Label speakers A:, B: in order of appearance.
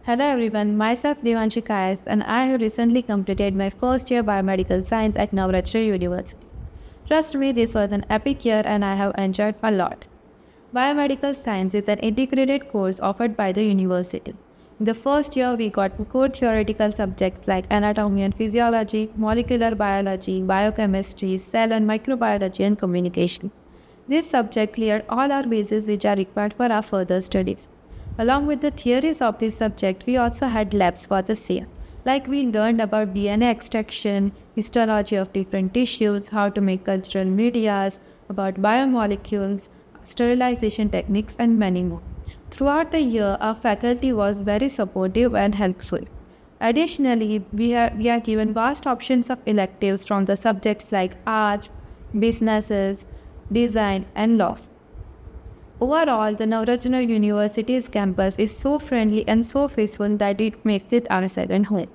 A: Hello everyone, myself Devanshi Kayastha and I have recently completed my first year biomedical science at Navrachana University. Trust me, this was an epic year and I have enjoyed a lot. Biomedical science is an integrated course offered by the university. In the first year, we got core theoretical subjects like anatomy and physiology, molecular biology, biochemistry, cell and microbiology, and communication. This subject cleared all our bases which are required for our further studies. Along with the theories of this subject, we also had labs for the same. Like we learned about DNA extraction, histology of different tissues, how to make cultural medias, about biomolecules, sterilization techniques, and many more. Throughout the year, our faculty was very supportive and helpful. Additionally, we are given vast options of electives from the subjects like art, businesses, design, and laws. Overall, the Navrachana University's campus is so friendly and so peaceful that it makes it our second home.